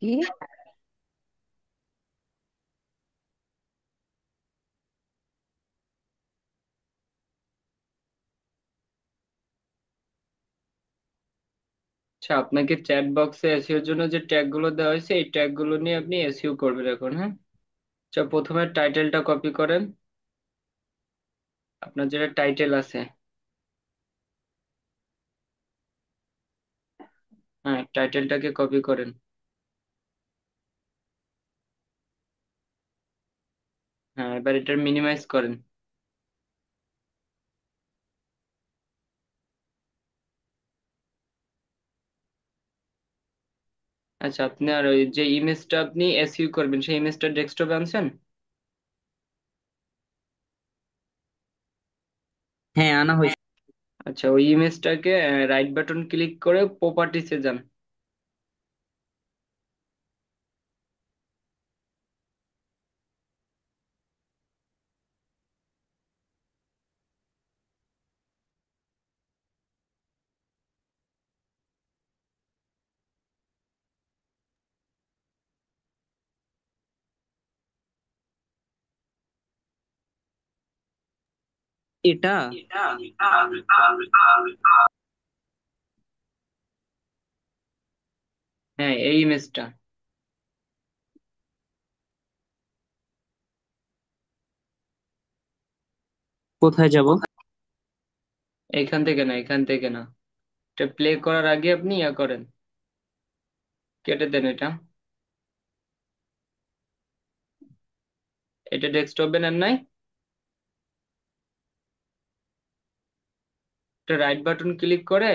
কি? আচ্ছা, আপনাকে চ্যাট বক্সে এসইও এর জন্য যে ট্যাগ গুলো দেওয়া হয়েছে এই ট্যাগ গুলো নিয়ে আপনি এসইও করবেন এখন, হ্যাঁ? আচ্ছা, প্রথমে টাইটেলটা কপি করেন। আপনার যেটা টাইটেল আছে, হ্যাঁ, টাইটেলটাকে কপি করেন। হ্যাঁ, এবার এটার মিনিমাইজ করেন। আচ্ছা, আপনি আর ওই যে ইমেজটা আপনি এসইও করবেন সেই ইমেজটা ডেস্কটপে আনছেন? হ্যাঁ, আনা হয়েছে। আচ্ছা, ওই ইমেজটাকে রাইট বাটন ক্লিক করে প্রপার্টিসে যান। এটা হ্যাঁ, এই ইমেজটা। কোথায় যাব? এইখান থেকে না, এখান থেকে না। এটা প্লে করার আগে আপনি ইয়া করেন, কেটে দেন এটা। এটা ডেস্কটপে নেন নাই? এটা রাইট বাটন ক্লিক করে,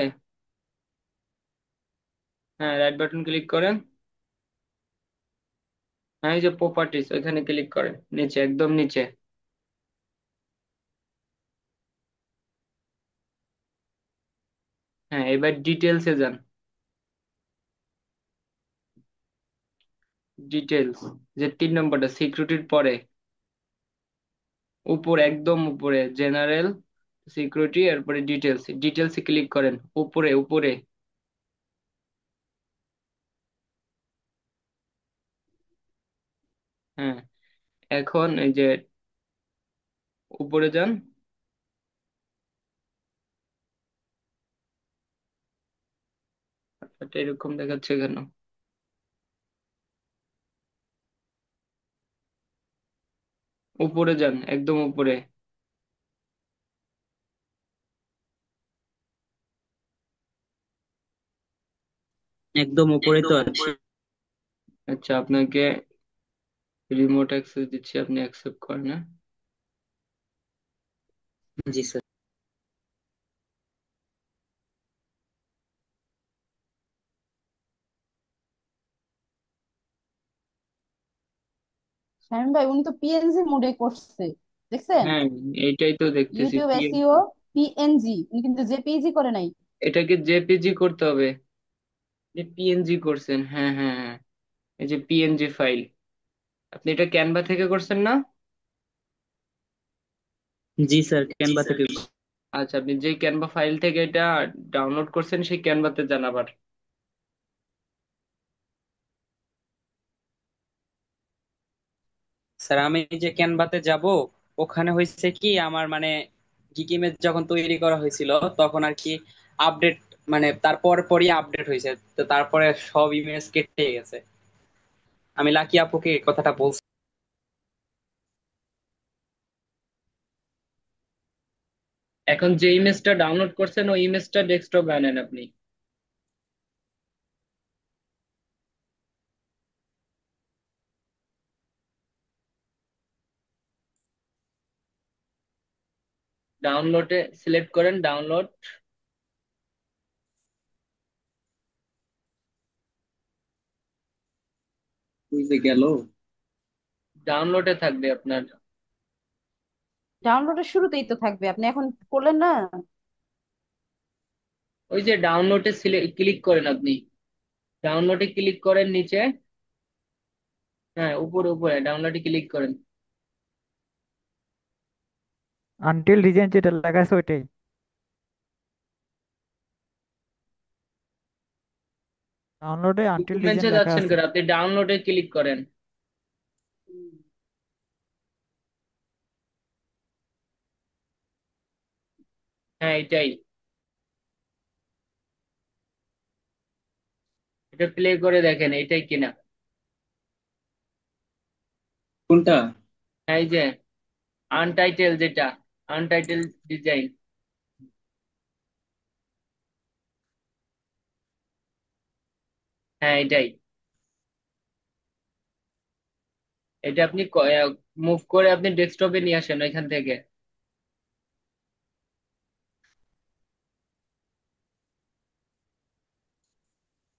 হ্যাঁ, রাইট বাটন ক্লিক করেন। হ্যাঁ, এই যে প্রপার্টিস ওইখানে ক্লিক করেন, নিচে, একদম নিচে। হ্যাঁ, এবার ডিটেলসে যান। ডিটেলস, যে 3 নম্বরটা সিকিউরিটির পরে, উপরে, একদম উপরে জেনারেল সিকিউরিটি, এরপরে ডিটেলস, ডিটেলসে ক্লিক করেন, উপরে উপরে। হ্যাঁ, এখন এই যে উপরে যান। এটা এরকম দেখাচ্ছে কেন? উপরে যান, একদম উপরে। একদম উপরে তো আছি। আচ্ছা, আপনাকে রিমোট অ্যাক্সেস দিচ্ছি, আপনি অ্যাকসেপ্ট করেন না? জি স্যার। শামীম ভাই, উনি তো পিএনজি মোডে করছে, দেখছেন? হ্যাঁ, এইটাই তো দেখতেছি, ইউটিউব এসইও পিএনজি। পিএনজি, উনি কিন্তু জেপিইজি করে নাই। এটাকে জেপিজি করতে হবে। যে পিএনজি করছেন, হ্যাঁ হ্যাঁ হ্যাঁ, এই যে পিএনজি ফাইল। আপনি এটা ক্যানভা থেকে করছেন না? জি স্যার, ক্যানভা থেকে। আচ্ছা, আপনি যে ক্যানভা ফাইল থেকে এটা ডাউনলোড করছেন সেই ক্যানভাতে যান আবার। স্যার, আমি যে ক্যানভাতে যাব, ওখানে হয়েছে কি আমার মানে গিগ ইমেজ যখন তৈরি করা হয়েছিল তখন আর কি আপডেট, মানে তারপর পরই আপডেট হয়েছে, তো তারপরে সব ইমেজ কেটে গেছে। আমি লাকি আপুকে এই কথাটা বলছি। এখন যে ইমেজটা ডাউনলোড করছেন ওই ইমেজটা ডেস্কটপে আনেন আপনি। ডাউনলোডে সিলেক্ট করেন, ডাউনলোড। বুঝতে গেল। ডাউনলোডে থাকবে আপনার। ডাউনলোডের শুরুতেই তো থাকবে, আপনি এখন করলেন না? ওই যে ডাউনলোডে ক্লিক করেন আপনি, ডাউনলোডে ক্লিক করেন নিচে। হ্যাঁ, উপরে উপরে ডাউনলোডে ক্লিক করেন। আনটিল রিজেন্ট যেটা লেখা আছে ওইটাই। ডাউনলোডে আনটিল ডিজাইন ডকুমেন্টসে লেখা যাচ্ছেন আছে। কেন, আপনি ডাউনলোডে ক্লিক করেন। হ্যাঁ এটাই, এটা প্লে করে দেখেন এটাই কিনা। কোনটা? হ্যাঁ, এই যে আনটাইটেল যেটা, আনটাইটেল ডিজাইন। হ্যাঁ এটাই। এটা আপনি মুভ করে আপনি ডেস্কটপে নিয়ে আসেন এখান থেকে।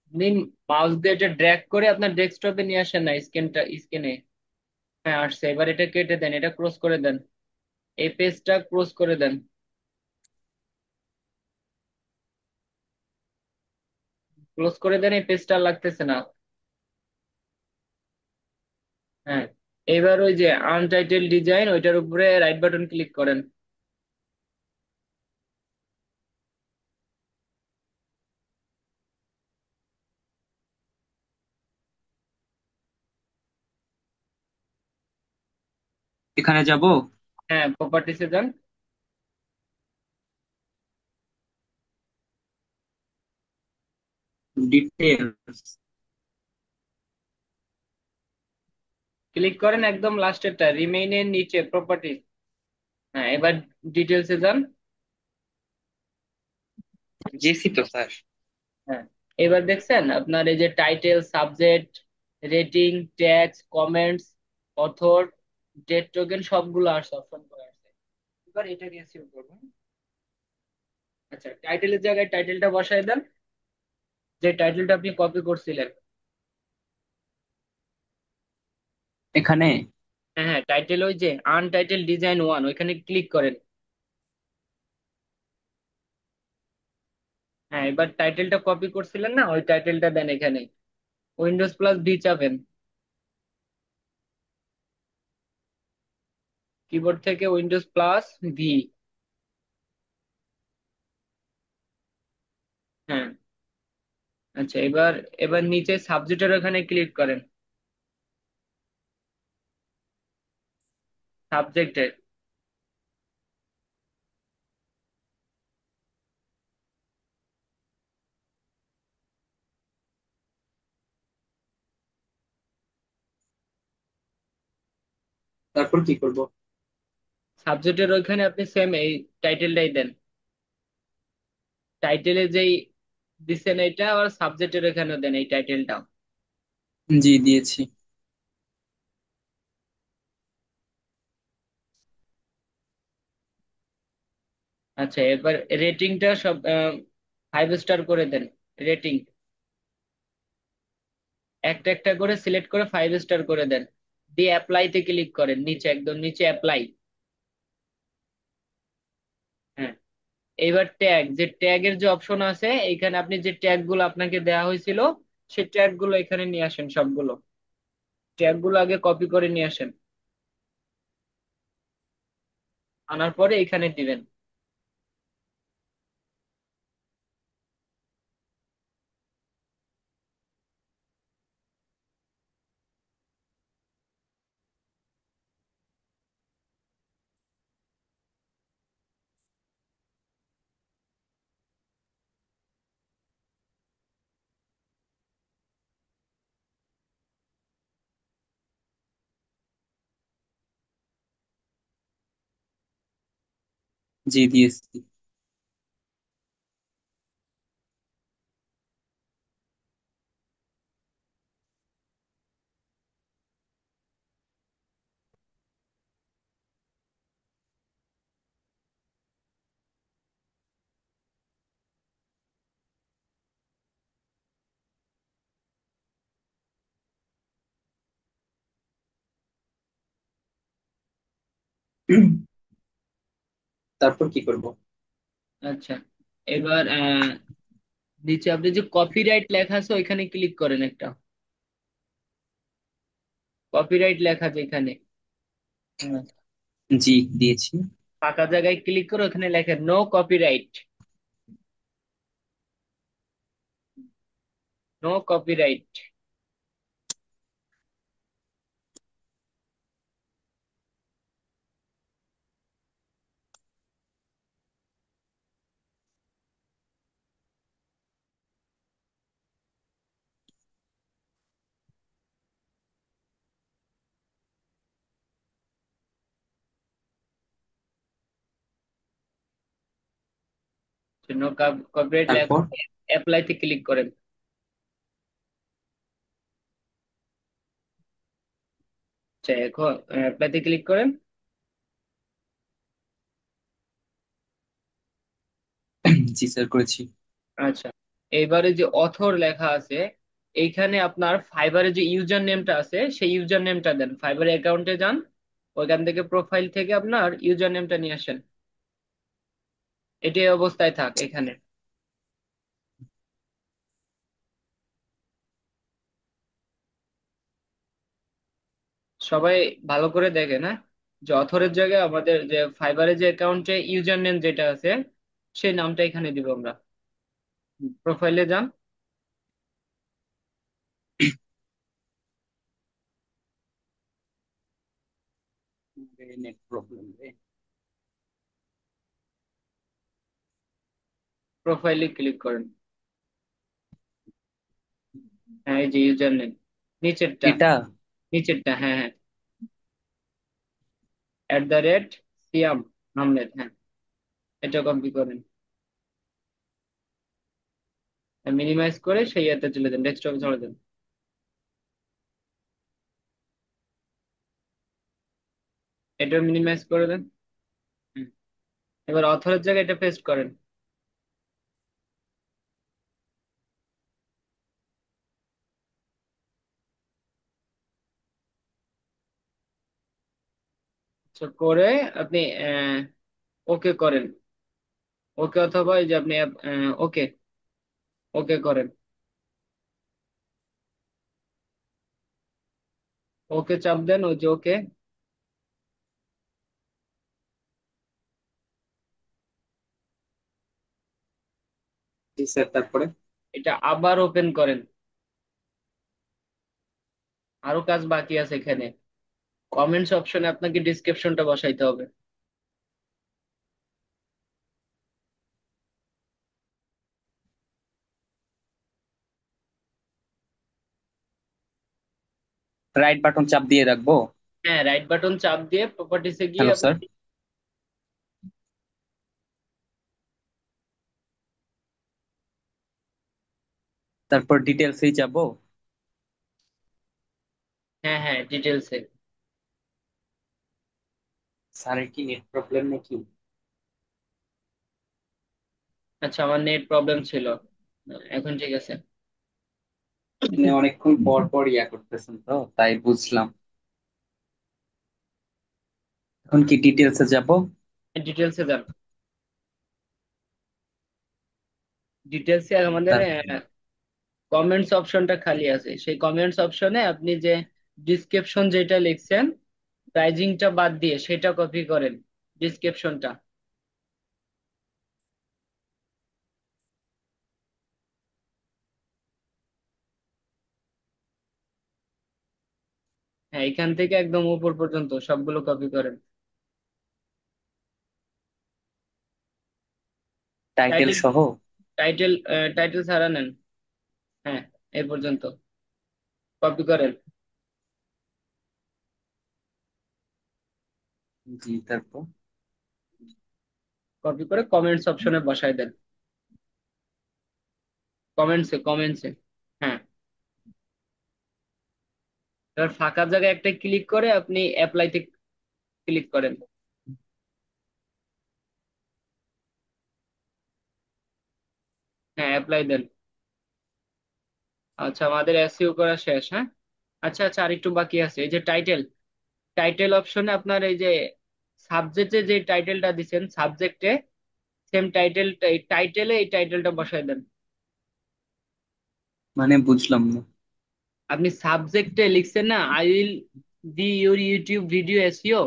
আপনি মাউস দিয়ে এটা ড্র্যাগ করে আপনার ডেস্কটপে নিয়ে আসেন না, স্ক্রিনে। হ্যাঁ আসছে, এবার এটা কেটে দেন, এটা ক্রস করে দেন, এই পেজটা ক্রস করে দেন। ক্লোজ করে দেন, এই পেজটা আর লাগতেছে না। হ্যাঁ, এবার ওই যে আনটাইটেল ডিজাইন ওইটার উপরে রাইট বাটন ক্লিক করেন। এখানে যাব, হ্যাঁ, প্রপার্টিসে যান। ডিটেলস। ক্লিক করেন একদম লাস্টেরটা, রিমেইনের নিচে প্রপার্টিস। হ্যাঁ, এবার ডিটেলসে যান। গেছি তো স্যার। হ্যাঁ, এবার দেখছেন আপনার এই যে title, subject, rating, tags, comments, author, date token সবগুলো আসছে, অপশন করে আসছে। এবার এটা দিয়ে সেভ করবো। আচ্ছা, টাইটেলের জায়গায় টাইটেলটা বসায় দেন, যে টাইটেলটা আপনি কপি করছিলেন। এখানে হ্যাঁ হ্যাঁ, টাইটেল ওই যে আনটাইটেল ডিজাইন ওয়ান, ওইখানে ক্লিক করেন। হ্যাঁ, এবার টাইটেলটা কপি করছিলেন না, ওই টাইটেলটা দেন এখানে, উইন্ডোজ প্লাস ভি চাপেন, কিবোর্ড থেকে উইন্ডোজ প্লাস ভি। হ্যাঁ, আচ্ছা, এবার এবার নিচে সাবজেক্টের ওখানে ক্লিক করেন, সাবজেক্টে। তারপর কি করব? সাবজেক্টের ওইখানে আপনি সেম এই টাইটেলটাই দেন, টাইটেলে যেই দিচ্ছেন এইটা, আর সাবজেক্টের ওখানে দেন এই টাইটেলটা। জি দিয়েছি। আচ্ছা, এবার রেটিংটা সব 5 স্টার করে দেন, রেটিং একটা একটা করে সিলেক্ট করে 5 স্টার করে দেন, দিয়ে অ্যাপ্লাইতে ক্লিক করেন, নিচে একদম নিচে অ্যাপ্লাই। হ্যাঁ, এইবার ট্যাগ, যে ট্যাগের যে অপশন আছে এইখানে, আপনি যে ট্যাগ গুলো আপনাকে দেওয়া হয়েছিল সেই ট্যাগ গুলো এখানে নিয়ে আসেন, সবগুলো ট্যাগ গুলো আগে কপি করে নিয়ে আসেন, আনার পরে এখানে দিবেন। জি দিয়েছি। তারপর কি করব? আচ্ছা, এবার নিচে আপনি যে কপিরাইট লেখা আছে ওইখানে ক্লিক করেন, একটা কপিরাইট লেখা যেখানে, হ্যাঁ, জি দিয়েছি। ফাঁকা জায়গায় ক্লিক করে ওখানে লেখেন no copyright. No copyright. No copyright লেখা তারপর অ্যাপ্লাইতে ক্লিক করেন। আচ্ছা, এখন অ্যাপ্লাইতে ক্লিক করেন। জি স্যার করেছি। আচ্ছা, এইবারে যে অথর লেখা আছে, এইখানে আপনার ফাইবারে যে ইউজার নেমটা আছে সেই ইউজার নেমটা দেন। ফাইবার অ্যাকাউন্টে যান, ওইখান থেকে প্রোফাইল থেকে আপনার ইউজার নেমটা নিয়ে আসেন। এটি এই অবস্থায় থাক এখানে। সবাই ভালো করে দেখেন, হ্যাঁ, যে অথরের জায়গায় আমাদের যে ফাইবারে যে অ্যাকাউন্টে ইউজার নেম যেটা আছে সেই নামটা এখানে দিব আমরা। প্রোফাইলে যান। নেট প্রবলেম রে। প্রোফাইলে ক্লিক করেন। হ্যাঁ, এই যে ইউজার নেম, নিচেরটা, এটা নিচেরটা, হ্যাঁ হ্যাঁ, @সিয়াম আহমেদ, হ্যাঁ, এটা কপি করেন। মিনিমাইজ করে সেই ইয়াতে চলে যান, ডেস্কটপে চলে যান। এটা মিনিমাইজ করে দেন। হুম। এবার অথরের জায়গায় এটা পেস্ট করেন। তো করে আপনি ওকে করেন। ওকে, অথবা এই যে আপনি ওকে, ওকে করেন। ওকে চাপ দেন, ওই যে ওকে। জি স্যার তারপরে এটা আবার ওপেন করেন। আরো কাজ বাকি আছে এখানে। কমেন্টস অপশনে আপনাকে ডিসক্রিপশনটা বসাইতে হবে। রাইট বাটন চাপ দিয়ে রাখবো। হ্যাঁ, রাইট বাটন চাপ দিয়ে প্রপার্টিসে গিয়ে হ্যালো আপনি, স্যার, তারপর ডিটেলসেই যাব। হ্যাঁ হ্যাঁ, ডিটেলসে। স্যারের কি নেট প্রবলেম নাকি? আচ্ছা, আমার নেট প্রবলেম ছিল, এখন ঠিক আছে। আপনি অনেকক্ষণ পর পর ইয়া করতেছেন তো তাই বুঝলাম। এখন কি ডিটেলসে যাব? ডিটেলসে যান। ডিটেলসে আমাদের তারপর কমেন্টস অপশনটা খালি আছে, সেই কমেন্টস অপশনে আপনি যে ডিসক্রিপশন যেটা লিখছেন প্রাইজিংটা বাদ দিয়ে সেটা কপি করেন, ডিসক্রিপশনটা। হ্যাঁ, এখান থেকে একদম উপর পর্যন্ত সবগুলো কপি করেন। টাইটেল টাইটেল, সহ। টাইটেল, টাইটেল ছাড়া নেন। হ্যাঁ, এই পর্যন্ত কপি করেন। জি তারপর কপি করে কমেন্টস অপশনে বসায় দেন। কমেন্টসে, কমেন্টসে, হ্যাঁ। এবার ফাঁকা জায়গায় একটা ক্লিক করে আপনি অ্যাপ্লাইতে ক্লিক করেন। হ্যাঁ, অ্যাপ্লাই দেন। আচ্ছা, আমাদের এসইও করা শেষ, হ্যাঁ। আচ্ছা আচ্ছা, আরেকটু বাকি আছে, এই যে টাইটেল, টাইটেল অপশনে আপনার এই যে সাবজেক্টে যে টাইটেলটা দিচ্ছেন সাবজেক্টে, সেম টাইটেল, টাইটেলে এই টাইটেলটা বসায় দেন। মানে বুঝলাম না। আপনি সাবজেক্টে লিখছেন না, I will be your YouTube video SEO,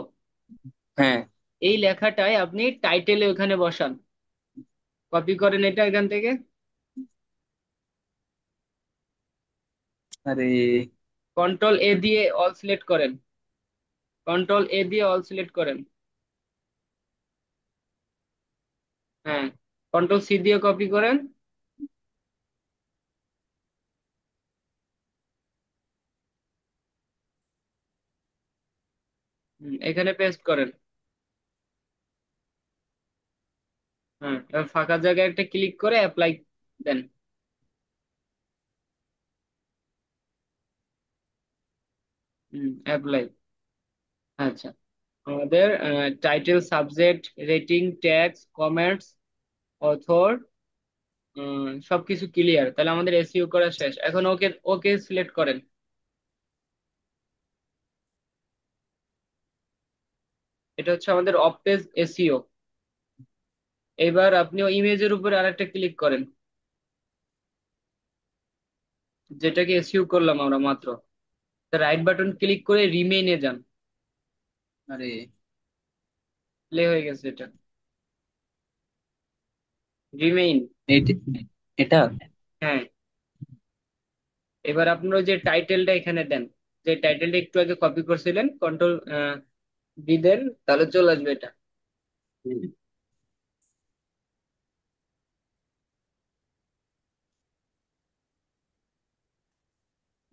হ্যাঁ, এই লেখাটাই আপনি টাইটেলে ওখানে বসান। কপি করেন এটা এখান থেকে। আরে কন্ট্রোল এ দিয়ে অল সিলেক্ট করেন, কন্ট্রোল এ দিয়ে অল সিলেক্ট করেন। হ্যাঁ, কন্ট্রোল সি দিয়ে কপি করেন। এখানে পেস্ট করেন। হ্যাঁ, এবার ফাঁকা জায়গায় একটা ক্লিক করে অ্যাপ্লাই দেন। অ্যাপ্লাই। আচ্ছা, আমাদের title, subject, rating, tags, comments, author, সবকিছু ক্লিয়ার। তাহলে আমাদের এসইও করা শেষ। এখন ওকে, ওকে সিলেক্ট করেন। এটা হচ্ছে আমাদের অফ পেজ এসইও। এবার আপনি ওই ইমেজের উপরে আরেকটা ক্লিক করেন, যেটাকে এসইও করলাম আমরা মাত্র। রাইট বাটন ক্লিক করে রিমেইনে যান। আরে প্লে হয়ে গেছে এটা, রিমেইন। এটা এটা হ্যাঁ, এবার আপনার ওই যে টাইটেলটা এখানে দেন, যে টাইটেলটা একটু আগে কপি করছিলেন, কন্ট্রোল ডি দেন, তাহলে চলে আসবে এটা। হুম,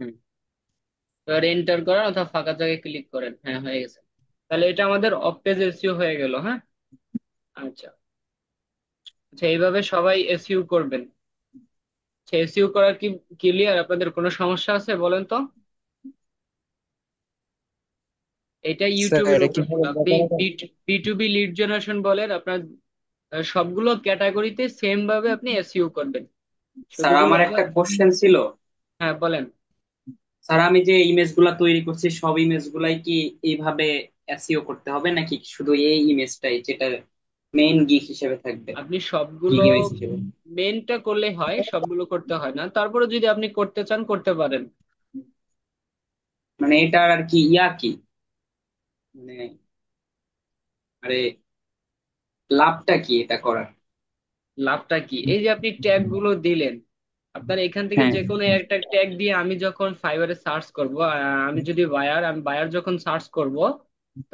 হুম, এবার এন্টার করেন অথবা ফাঁকা জায়গায় ক্লিক করেন। হ্যাঁ, হয়ে গেছে। তাহলে এটা আমাদের অফ পেজ এসইও হয়ে গেল। হ্যাঁ, আচ্ছা। আচ্ছা, এইভাবে সবাই এসইও করবেন। আচ্ছা, এসইও করার কি ক্লিয়ার? আপনাদের কোনো সমস্যা আছে বলেন তো? এটা স্যার ইউটিউবের এটা উপর। কিভাবে আপনি B to B lead generation বলেন, আপনার সবগুলো ক্যাটাগরিতে সেম ভাবে আপনি এসইও করবেন। স্যার আমার শুধুমাত্র। একটা কোশ্চেন ছিল। হ্যাঁ, বলেন। স্যার আমি যে ইমেজ গুলা তৈরি করছি সব ইমেজ গুলাই কি এইভাবে এসইও করতে হবে নাকি শুধু এই ইমেজটাই যেটা মেইন গিক হিসেবে থাকবে, আপনি গিক সবগুলো ইমেজ হিসেবে? মেনটা করলে হয়, সবগুলো করতে হয় না। তারপরে যদি আপনি করতে চান করতে পারেন। মানে এটার আর কি ইয়া কি, মানে আরে লাভটা কি এটা করার? লাভটা কি? এই যে আপনি ট্যাগ গুলো দিলেন, আপনার এখান থেকে হ্যাঁ। যে কোনো একটা ট্যাগ দিয়ে আমি যখন ফাইবারে সার্চ করব, আমি যদি বায়ার, আমি বায়ার যখন সার্চ করব,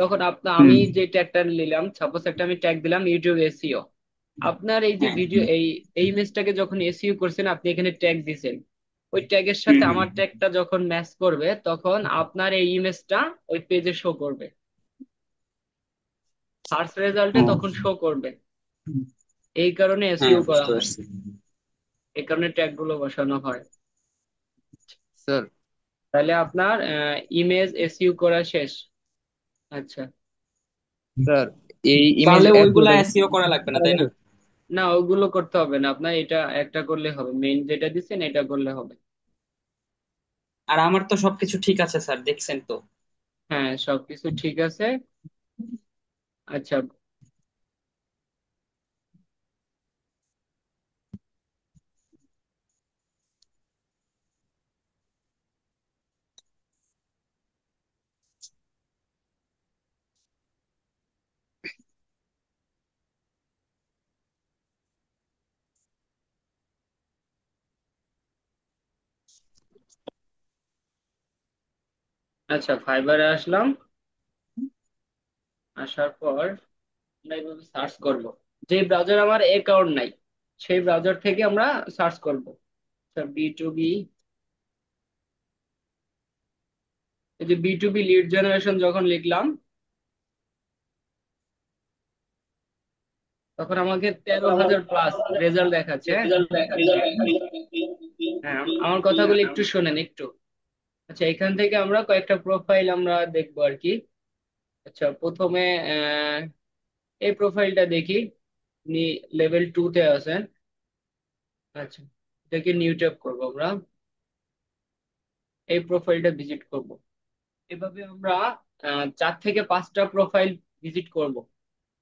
তখন আপনার, আমি হুম। যে ট্যাগটা নিলাম, সাপোজ একটা আমি ট্যাগ দিলাম ইউটিউব এসইও। আপনার এই যে হ্যাঁ। ভিডিও, এই ইমেজটাকে যখন এসইও করছেন, আপনি এখানে ট্যাগ দিছেন, ওই ট্যাগের হুম। সাথে হুম। আমার ট্যাগটা যখন ম্যাচ করবে, তখন আপনার এই ইমেজটা ওই পেজে শো করবে, সার্চ রেজাল্টে ও, তখন শো করবে। এই কারণে হ্যাঁ এসইও করা বুঝতে হয়, পারছি। এই কারণে ট্যাগ গুলো বসানো হয়। স্যার তাহলে আপনার ইমেজ এসইও করা শেষ। আচ্ছা। স্যার এই ইমেজ তাহলে ওইগুলা এতগুলা এসইও করা লাগবে না তাই না? না, ওগুলো করতে হবে না আপনার, এটা একটা করলে হবে, মেইন যেটা দিচ্ছেন এটা করলে হবে। আর আমার তো সবকিছু ঠিক আছে স্যার, দেখছেন তো? হ্যাঁ, সবকিছু ঠিক আছে। আচ্ছা। আচ্ছা, ফাইবারে আসলাম। আসার পর আমরা এইভাবে সার্চ করব, যে ব্রাউজার আমার অ্যাকাউন্ট নাই, সেই ব্রাউজার থেকে আমরা সার্চ করব। বি টু বি, এই যে B to B lead generation যখন লিখলাম, তখন আমাকে 13,000+ রেজাল্ট দেখাচ্ছে। হ্যাঁ, হ্যাঁ, আমার কথাগুলো একটু শোনেন একটু। আচ্ছা, এখান থেকে আমরা কয়েকটা প্রোফাইল আমরা দেখবো আর কি। আচ্ছা, প্রথমে আহ, এই প্রোফাইলটা দেখি। আপনি লেভেল 2 তে আছেন। আচ্ছা, এটাকে নিউ ট্যাব করবো আমরা। এই প্রোফাইলটা ভিজিট করব। এভাবে আমরা 4 থেকে 5টা প্রোফাইল ভিজিট করব।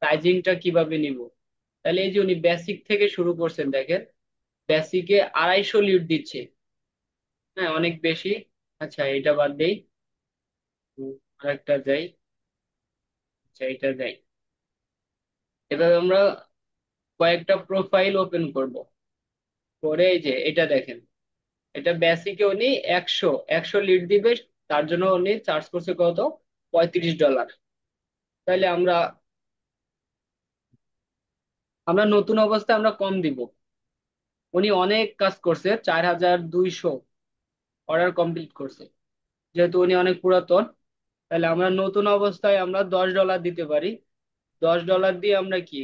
প্রাইজিংটা কিভাবে নিব? তাহলে এই যে উনি বেসিক থেকে শুরু করছেন, দেখেন বেসিকে 250 লিড দিচ্ছে। হ্যাঁ, অনেক বেশি। আচ্ছা, এটা বাদ দেই। আরেকটা যাই। আচ্ছা, এটা যাই। এভাবে আমরা কয়েকটা প্রোফাইল ওপেন করব। করে এই যে এটা দেখেন, এটা বেসিকে উনি 100 লিড দিবে, তার জন্য উনি চার্জ করছে কত, $35। তাইলে আমরা আমরা নতুন অবস্থায় আমরা কম দিব। উনি অনেক কাজ করছে, 4200 অর্ডার কমপ্লিট করছে, যেহেতু উনি অনেক পুরাতন। তাহলে আমরা নতুন অবস্থায় আমরা $10 দিতে পারি। $10 দিয়ে আমরা কি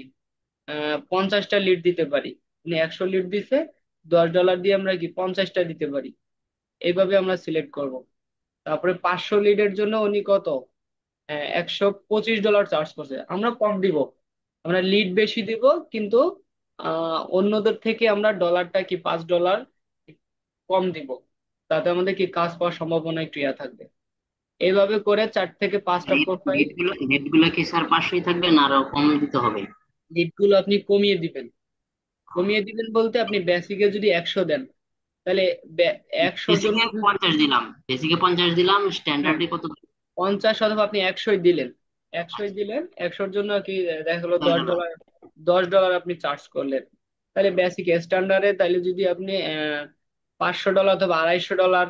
50টা লিড দিতে পারি। উনি 100 লিড দিছে, $10 দিয়ে আমরা কি 50টা দিতে পারি। এইভাবে আমরা সিলেক্ট করব। তারপরে 500 লিডের জন্য উনি কত, $125 চার্জ করছে। আমরা কম দিব, আমরা লিড বেশি দিব, কিন্তু অন্যদের থেকে আমরা ডলারটা কি $5 কম দিব, তাতে আমাদের কি কাজ পাওয়ার সম্ভাবনা একটু ইয়া থাকবে। এইভাবে করে 4 থেকে 5টা প্রোফাইল। রেট গুলো কি স্যার 500ই থাকবে না আরো কম দিতে হবে? লিড গুলো আপনি কমিয়ে দিবেন। কমিয়ে দিবেন বলতে আপনি বেসিকে যদি 100 দেন, তাহলে 100-র জন্য বেসিকে 50 দিলাম, বেসিকে 50 দিলাম, হ্যাঁ স্ট্যান্ডার্ডে কত? 50 অথবা আপনি 100 দিলেন। 100 দিলেন, 100-র জন্য কি দেখা গেলো দশ $10। ডলার 10 ডলার আপনি চার্জ করলেন। তাহলে বেসিক স্ট্যান্ডার্ডে তাহলে যদি আপনি $500 অথবা $250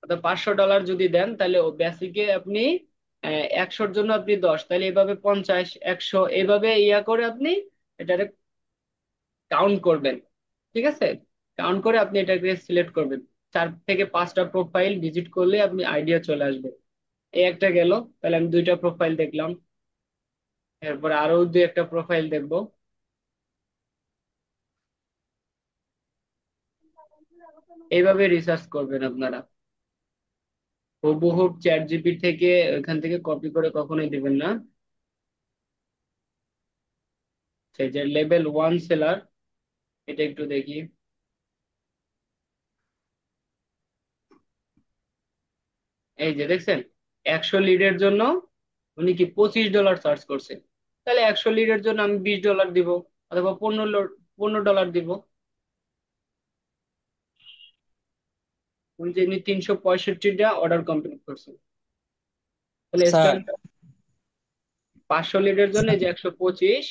অথবা $500 যদি দেন, তাহলে ও বেসিকে আপনি 100-র জন্য আপনি 10, তাহলে এইভাবে 50, 100 এইভাবে ইয়া করে আপনি এটা কাউন্ট করবেন। ঠিক আছে, কাউন্ট করে আপনি এটাকে সিলেক্ট করবেন। 4 থেকে 5টা প্রোফাইল ভিজিট করলে আপনি আইডিয়া চলে আসবে। এই একটা গেল, তাহলে আমি 2টা প্রোফাইল দেখলাম। এরপর আরো 2 একটা প্রোফাইল দেখবো। এইভাবে রিসার্চ করবেন আপনারা। হুবহু চ্যাট জিপি থেকে ওখান থেকে কপি করে কখনোই দিবেন না। সেই যে লেভেল 1 সেলার, এটা একটু দেখি। এই যে দেখছেন, 100 লিডের জন্য উনি কি $25 চার্জ করছে। তাহলে 100 লিডের জন্য আমি $20 দিব, অথবা 15 ডলার দিব। উনি 365টা অর্ডার কমপ্লিট করছে। তাহলে স্যার, স্ট্যান্ডার্ড 500 লিডের জন্য এই যে 125,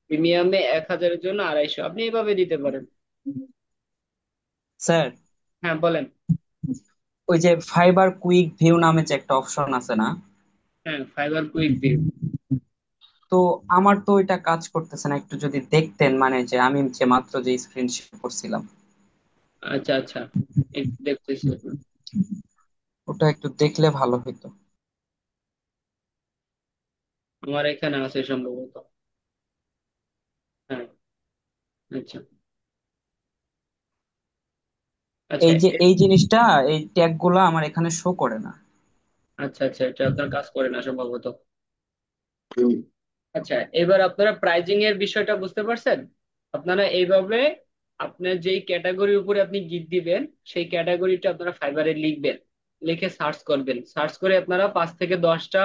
প্রিমিয়ামে 1000-এর জন্য 250, আপনি এইভাবে দিতে পারেন। স্যার, হ্যাঁ বলেন। ওই যে ফাইবার কুইক ভিউ নামে যে একটা অপশন আছে না, হ্যাঁ, ফাইবার কুইক ভিউ। তো আমার তো ওইটা কাজ করতেছে না, একটু যদি দেখতেন, মানে যে আমি যে মাত্র যে স্ক্রিন শেয়ার করছিলাম আচ্ছা আচ্ছা, একটু দেখতেছি আপনার। ওটা একটু দেখলে ভালো হতো। আমার এখানে আছে সম্ভবত। হ্যাঁ, আচ্ছা আচ্ছা এই যে এই জিনিসটা, এই ট্যাগ গুলা আমার এখানে শো করে না। আচ্ছা আচ্ছা, এটা আপনার কাজ করে না সম্ভবত। আচ্ছা, এবার আপনারা প্রাইজিং এর বিষয়টা বুঝতে পারছেন। আপনারা এইভাবে আপনার যেই ক্যাটাগরির উপরে আপনি গিগ দিবেন, সেই ক্যাটাগরিটা আপনারা ফাইবারে লিখবেন। লিখে সার্চ করবেন, সার্চ করে আপনারা 5 থেকে 10টা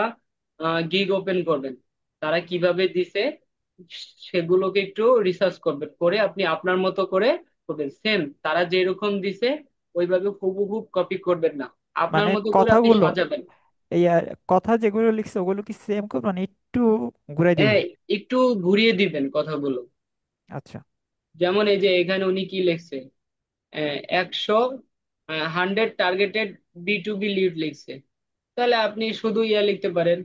গিগ ওপেন করবেন। তারা কিভাবে দিছে সেগুলোকে একটু রিসার্চ করবেন, করে আপনি আপনার মতো করে করবেন। সেম তারা যেরকম দিছে ওইভাবে হুবহু কপি করবেন না, আপনার মানে মতো করে আপনি কথাগুলো, সাজাবেন। এই কথা যেগুলো লিখছে ওগুলো কি সেম করবো, মানে একটু ঘুরাই দিব? হ্যাঁ, একটু ঘুরিয়ে দিবেন কথাগুলো। আচ্ছা। যেমন এই যে এখানে উনি কি লিখছে, 100 টার্গেটেড B2B লিড লিখছে। তাহলে আপনি শুধু ইয়া লিখতে পারেন,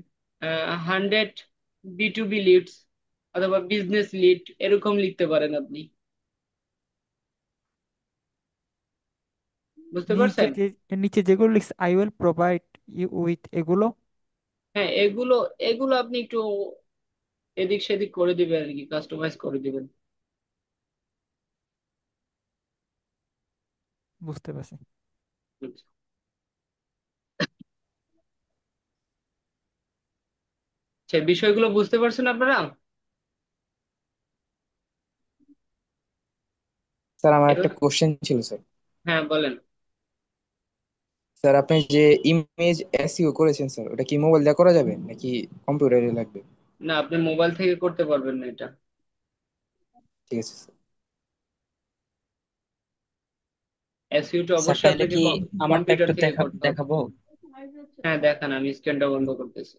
100 B2B লিডস, অথবা বিজনেস লিড, এরকম লিখতে পারেন আপনি। বুঝতে নিচে পারছেন। যে নিচে যেগুলো লিখছে, I will provide you with, এগুলো? হ্যাঁ, এগুলো এগুলো আপনি একটু এদিক সেদিক করে দিবেন আর কি, কাস্টমাইজ করে দিবেন। বুঝতে পারছি। সে বিষয়গুলো বুঝতে পারছেন আপনারা। স্যার আমার একটা এবার কোশ্চেন ছিল স্যার। হ্যাঁ বলেন। স্যার আপনি যে ইমেজ এসইও করেছেন স্যার, ওটা কি মোবাইল দিয়ে করা যাবে নাকি কম্পিউটারে লাগবে? না, আপনি মোবাইল থেকে করতে পারবেন না এটা। ঠিক আছে স্যার। এসইউটা স্যার অবশ্যই তাইলে আপনাকে কি আমারটা কম্পিউটার একটু থেকে করতে হবে। দেখাবো? হ্যাঁ দেখান, আমি স্ক্রিনটা বন্ধ করতেছি।